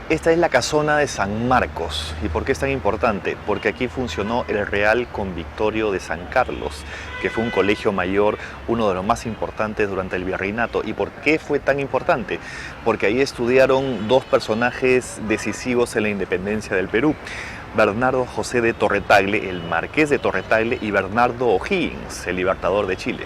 Esta es la casona de San Marcos. ¿Y por qué es tan importante? Porque aquí funcionó el Real Convictorio de San Carlos, que fue un colegio mayor, uno de los más importantes durante el virreinato. ¿Y por qué fue tan importante? Porque ahí estudiaron dos personajes decisivos en la independencia del Perú. Bernardo José de Torretagle, el Marqués de Torretagle, y Bernardo O'Higgins, el libertador de Chile.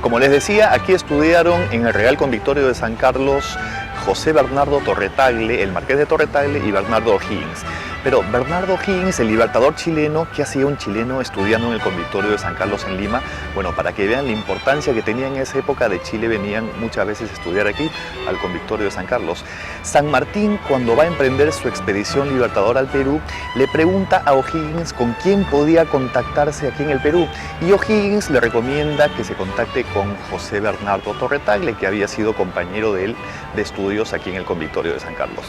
Como les decía, aquí estudiaron en el Real Convictorio de San Carlos José Bernardo Torretagle, el Marqués de Torretagle, y Bernardo O'Higgins. Pero Bernardo O'Higgins, el libertador chileno, ¿qué hacía un chileno estudiando en el Convictorio de San Carlos en Lima? Bueno, para que vean la importancia que tenía en esa época, de Chile venían muchas veces a estudiar aquí, al Convictorio de San Carlos. San Martín, cuando va a emprender su expedición libertadora al Perú, le pregunta a O'Higgins con quién podía contactarse aquí en el Perú. Y O'Higgins le recomienda que se contacte con José Bernardo Torretagle, que había sido compañero de él de estudios aquí en el Convictorio de San Carlos.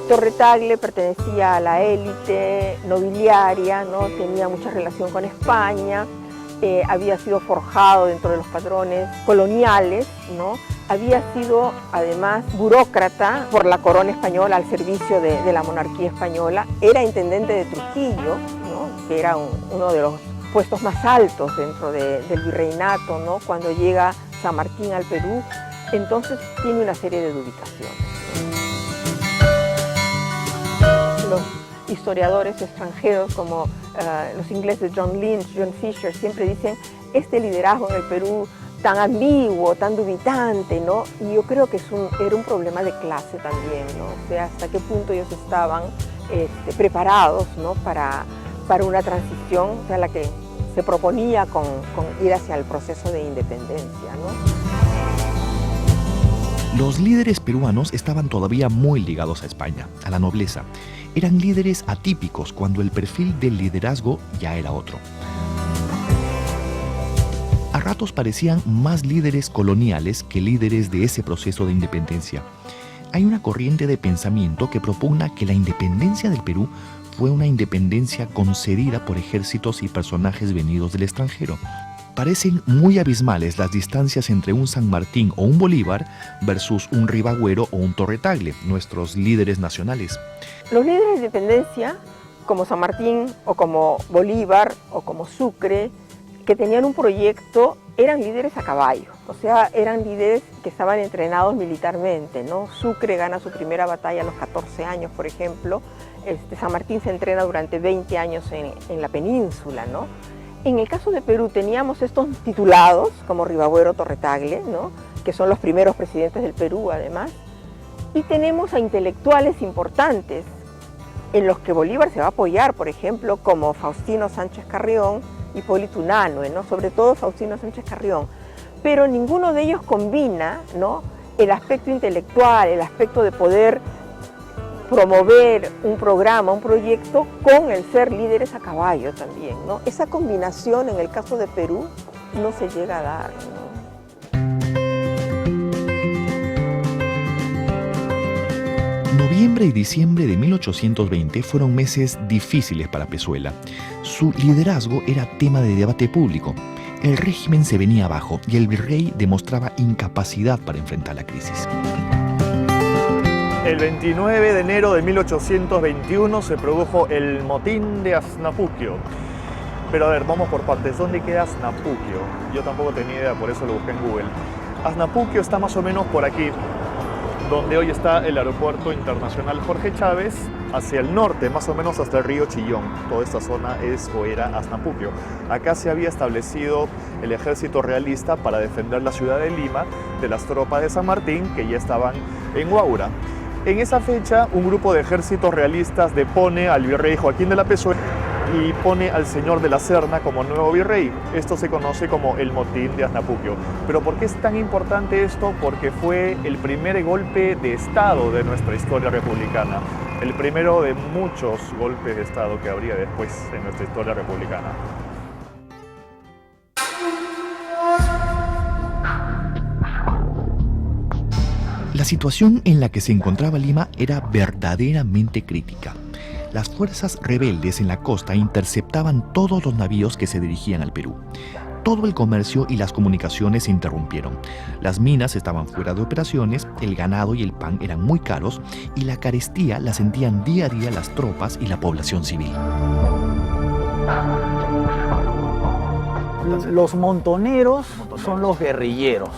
Torretagle pertenecía a la élite nobiliaria, ¿no? Tenía mucha relación con España, había sido forjado dentro de los patrones coloniales, ¿no? Había sido además burócrata por la corona española al servicio de la monarquía española, era intendente de Trujillo, ¿no? Que era uno de los puestos más altos dentro del virreinato, ¿no? Cuando llega San Martín al Perú, entonces tiene una serie de ubicaciones. Los historiadores extranjeros como los ingleses John Lynch, John Fisher, siempre dicen este liderazgo en el Perú tan ambiguo, tan dubitante, ¿no? Y yo creo que era un problema de clase también, ¿no? O sea, hasta qué punto ellos estaban preparados, ¿no? para una transición, o sea, la que se proponía con ir hacia el proceso de independencia, ¿no? Los líderes peruanos estaban todavía muy ligados a España, a la nobleza. Eran líderes atípicos cuando el perfil del liderazgo ya era otro. A ratos parecían más líderes coloniales que líderes de ese proceso de independencia. Hay una corriente de pensamiento que propugna que la independencia del Perú fue una independencia concedida por ejércitos y personajes venidos del extranjero. Parecen muy abismales las distancias entre un San Martín o un Bolívar versus un Ribagüero o un Torretagle, nuestros líderes nacionales. Los líderes de independencia, como San Martín o como Bolívar o como Sucre, que tenían un proyecto, eran líderes a caballo, o sea, eran líderes que estaban entrenados militarmente, ¿no? Sucre gana su primera batalla a los 14 años, por ejemplo. San Martín se entrena durante 20 años en la península, ¿no? En el caso de Perú teníamos estos titulados, como Ribagüero, Torretagle, ¿no? Que son los primeros presidentes del Perú, además, y tenemos a intelectuales importantes en los que Bolívar se va a apoyar, por ejemplo, como Faustino Sánchez Carrión, Hipólito Unanue, ¿no? Sobre todo Faustino Sánchez Carrión, pero ninguno de ellos combina, ¿no? El aspecto intelectual, el aspecto de poder promover un programa, un proyecto, con el ser líderes a caballo también, ¿no? Esa combinación en el caso de Perú no se llega a dar, ¿no? Noviembre y diciembre de 1820 fueron meses difíciles para Pezuela. Su liderazgo era tema de debate público. El régimen se venía abajo y el virrey demostraba incapacidad para enfrentar la crisis. El 29 de enero de 1821 se produjo el motín de Asnapuquio. Pero a ver, vamos por partes. ¿Dónde queda Asnapuquio? Yo tampoco tenía idea, por eso lo busqué en Google. Asnapuquio está más o menos por aquí, donde hoy está el Aeropuerto Internacional Jorge Chávez, hacia el norte, más o menos hasta el río Chillón. Toda esta zona es o era Asnapuquio. Acá se había establecido el ejército realista para defender la ciudad de Lima de las tropas de San Martín, que ya estaban en Huaura. En esa fecha, un grupo de ejércitos realistas depone al virrey Joaquín de la Pezuela y pone al señor de la Serna como nuevo virrey. Esto se conoce como el motín de Asnapuquio. ¿Pero por qué es tan importante esto? Porque fue el primer golpe de Estado de nuestra historia republicana. El primero de muchos golpes de Estado que habría después en nuestra historia republicana. situación en la que se encontraba Lima era verdaderamente crítica. Las fuerzas rebeldes en la costa interceptaban todos los navíos que se dirigían al Perú. Todo el comercio y las comunicaciones se interrumpieron. Las minas estaban fuera de operaciones, el ganado y el pan eran muy caros y la carestía la sentían día a día las tropas y la población civil. Los montoneros son los guerrilleros,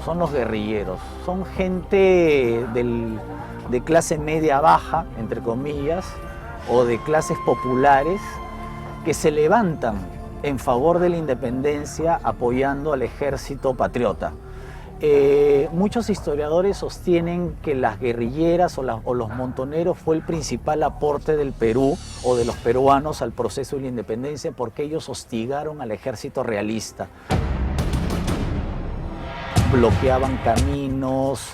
son gente de clase media baja, entre comillas, o de clases populares que se levantan en favor de la independencia apoyando al ejército patriota. Muchos historiadores sostienen que las guerrilleras o los montoneros fue el principal aporte del Perú o de los peruanos al proceso de la independencia porque ellos hostigaron al ejército realista. Bloqueaban caminos,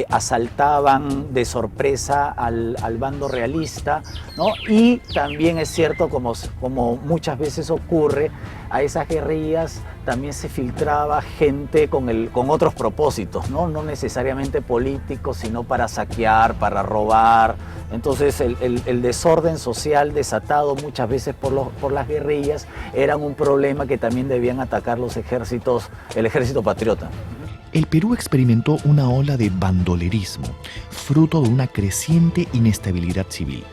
asaltaban de sorpresa al bando realista, ¿no? Y también es cierto, como muchas veces ocurre, a esas guerrillas también se filtraba gente con otros propósitos, ¿no? No necesariamente políticos, sino para saquear, para robar. Entonces el desorden social desatado muchas veces por las guerrillas era un problema que también debían atacar el ejército patriota. El Perú experimentó una ola de bandolerismo, fruto de una creciente inestabilidad civil.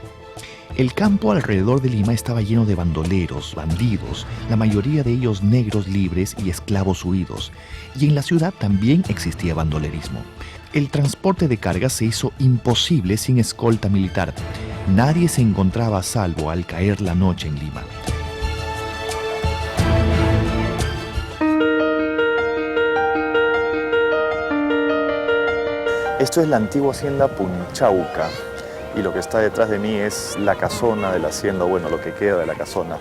El campo alrededor de Lima estaba lleno de bandoleros, bandidos, la mayoría de ellos negros libres y esclavos huidos, y en la ciudad también existía bandolerismo. El transporte de cargas se hizo imposible sin escolta militar. Nadie se encontraba a salvo al caer la noche en Lima. Esto es la antigua hacienda Punchauca y lo que está detrás de mí es la casona de la hacienda, bueno, lo que queda de la casona.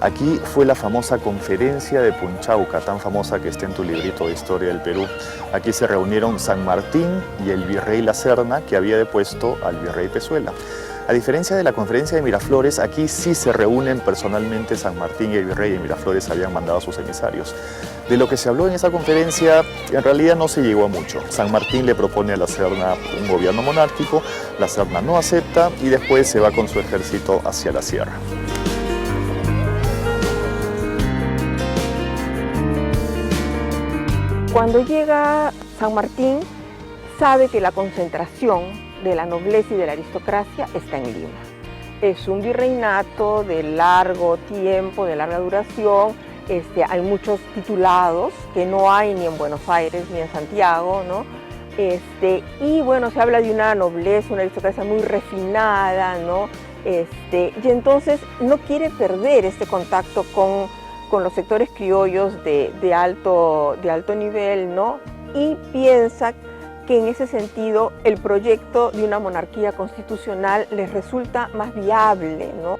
Aquí fue la famosa conferencia de Punchauca, tan famosa que está en tu librito de Historia del Perú. Aquí se reunieron San Martín y el virrey La Serna, que había depuesto al virrey Pezuela. A diferencia de la conferencia de Miraflores, aquí sí se reúnen personalmente San Martín y el virrey. En Miraflores habían mandado a sus emisarios. De lo que se habló en esa conferencia, en realidad no se llegó a mucho. San Martín le propone a La Serna un gobierno monárquico, La Serna no acepta y después se va con su ejército hacia la sierra. Cuando llega San Martín, sabe que la concentración de la nobleza y de la aristocracia está en Lima. Es un virreinato de largo tiempo, de larga duración. Hay muchos titulados que no hay ni en Buenos Aires ni en Santiago, ¿no? Y bueno, se habla de una nobleza, una aristocracia muy refinada, ¿no? Y entonces no quiere perder este contacto con los sectores criollos de alto nivel, ¿no? Y piensa que en ese sentido el proyecto de una monarquía constitucional les resulta más viable, ¿no?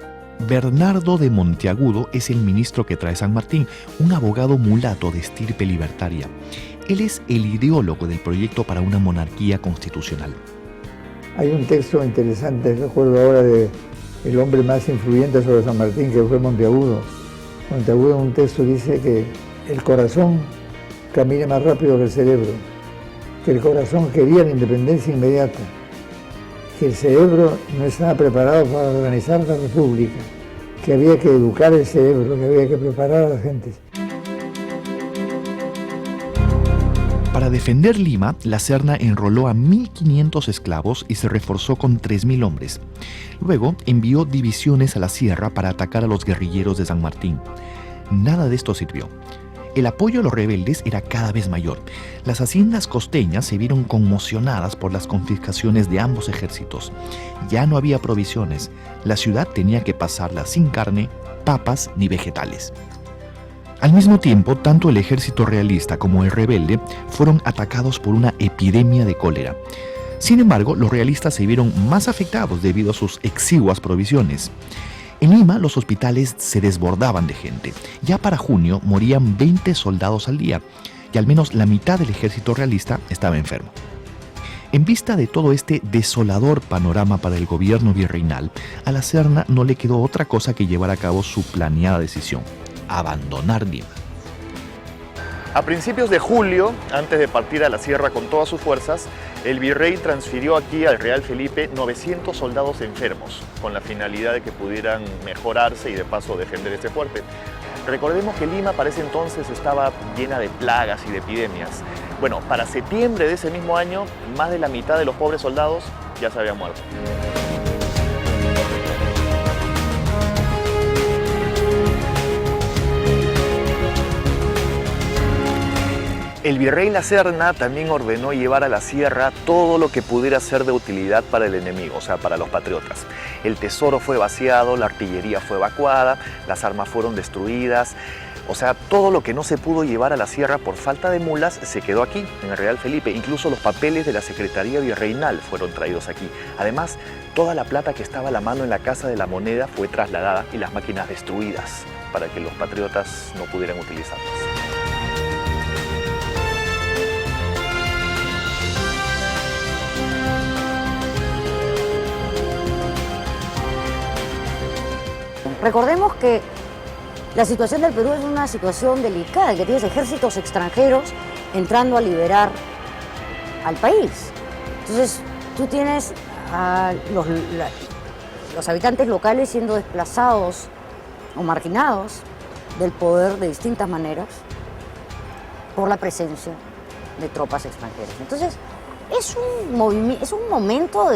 Bernardo de Monteagudo es el ministro que trae San Martín, un abogado mulato de estirpe libertaria. Él es el ideólogo del proyecto para una monarquía constitucional. Hay un texto interesante, recuerdo ahora, de el hombre más influyente sobre San Martín, que fue Monteagudo. Monteagudo en un texto dice que el corazón camina más rápido que el cerebro, que el corazón quería la independencia inmediata, que el cerebro no estaba preparado para organizar la república, que había que educar el cerebro, que había que preparar a la gente. Para defender Lima, La Serna enroló a 1.500 esclavos y se reforzó con 3.000 hombres. Luego envió divisiones a la sierra para atacar a los guerrilleros de San Martín. Nada de esto sirvió. El apoyo a los rebeldes era cada vez mayor. Las haciendas costeñas se vieron conmocionadas por las confiscaciones de ambos ejércitos. Ya no había provisiones. La ciudad tenía que pasarla sin carne, papas ni vegetales. Al mismo tiempo, tanto el ejército realista como el rebelde fueron atacados por una epidemia de cólera. Sin embargo, los realistas se vieron más afectados debido a sus exiguas provisiones. En Lima, los hospitales se desbordaban de gente. Ya para junio morían 20 soldados al día y al menos la mitad del ejército realista estaba enfermo. En vista de todo este desolador panorama para el gobierno virreinal, a La Serna no le quedó otra cosa que llevar a cabo su planeada decisión: abandonar Lima. A principios de julio, antes de partir a la sierra con todas sus fuerzas, el virrey transfirió aquí al Real Felipe 900 soldados enfermos, con la finalidad de que pudieran mejorarse y de paso defender este fuerte. Recordemos que Lima para ese entonces estaba llena de plagas y de epidemias. Bueno, para septiembre de ese mismo año, más de la mitad de los pobres soldados ya se habían muerto. El virrey La Serna también ordenó llevar a la sierra todo lo que pudiera ser de utilidad para el enemigo, o sea, para los patriotas. El tesoro fue vaciado, la artillería fue evacuada, las armas fueron destruidas. O sea, todo lo que no se pudo llevar a la sierra por falta de mulas se quedó aquí, en el Real Felipe. Incluso los papeles de la Secretaría Virreinal fueron traídos aquí. Además, toda la plata que estaba a la mano en la Casa de la Moneda fue trasladada y las máquinas destruidas para que los patriotas no pudieran utilizarlas. Recordemos que la situación del Perú es una situación delicada, que tienes ejércitos extranjeros entrando a liberar al país. Entonces, tú tienes a los habitantes locales siendo desplazados o marginados del poder de distintas maneras por la presencia de tropas extranjeras. Entonces, es un momento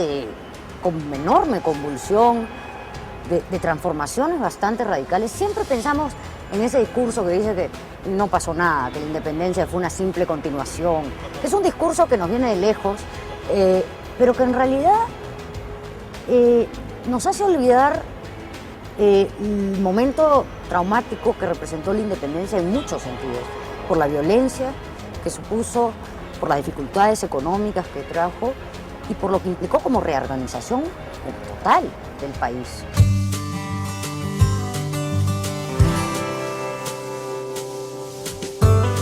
con enorme convulsión, de transformaciones bastante radicales. Siempre pensamos en ese discurso que dice que no pasó nada, que la independencia fue una simple continuación. Es un discurso que nos viene de lejos, pero que en realidad nos hace olvidar el momento traumático que representó la independencia en muchos sentidos, por la violencia que supuso, por las dificultades económicas que trajo y por lo que implicó como reorganización total del país.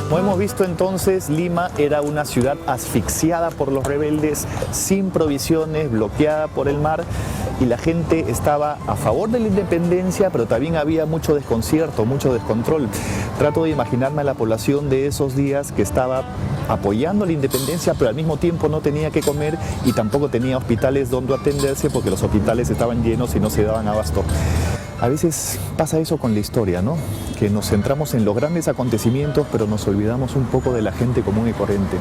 Como hemos visto entonces, Lima era una ciudad asfixiada por los rebeldes, sin provisiones, bloqueada por el mar, y la gente estaba a favor de la independencia, pero también había mucho desconcierto, mucho descontrol. Trato de imaginarme a la población de esos días que estaba apoyando la independencia, pero al mismo tiempo no tenía que comer y tampoco tenía hospitales donde atenderse porque los hospitales estaban llenos y no se daban abasto. A veces pasa eso con la historia, ¿no? Que nos centramos en los grandes acontecimientos, pero nos olvidamos un poco de la gente común y corriente.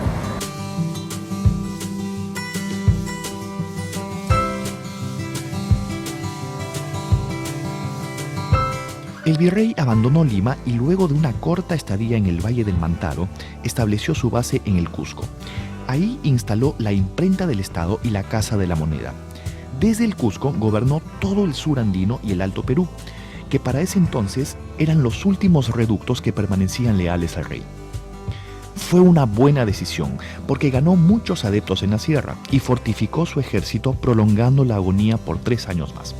El virrey abandonó Lima y luego de una corta estadía en el Valle del Mantaro, estableció su base en el Cusco. Ahí instaló la imprenta del Estado y la Casa de la Moneda. Desde el Cusco gobernó todo el sur andino y el Alto Perú, que para ese entonces eran los últimos reductos que permanecían leales al rey. Fue una buena decisión, porque ganó muchos adeptos en la sierra y fortificó su ejército prolongando la agonía por 3 años más.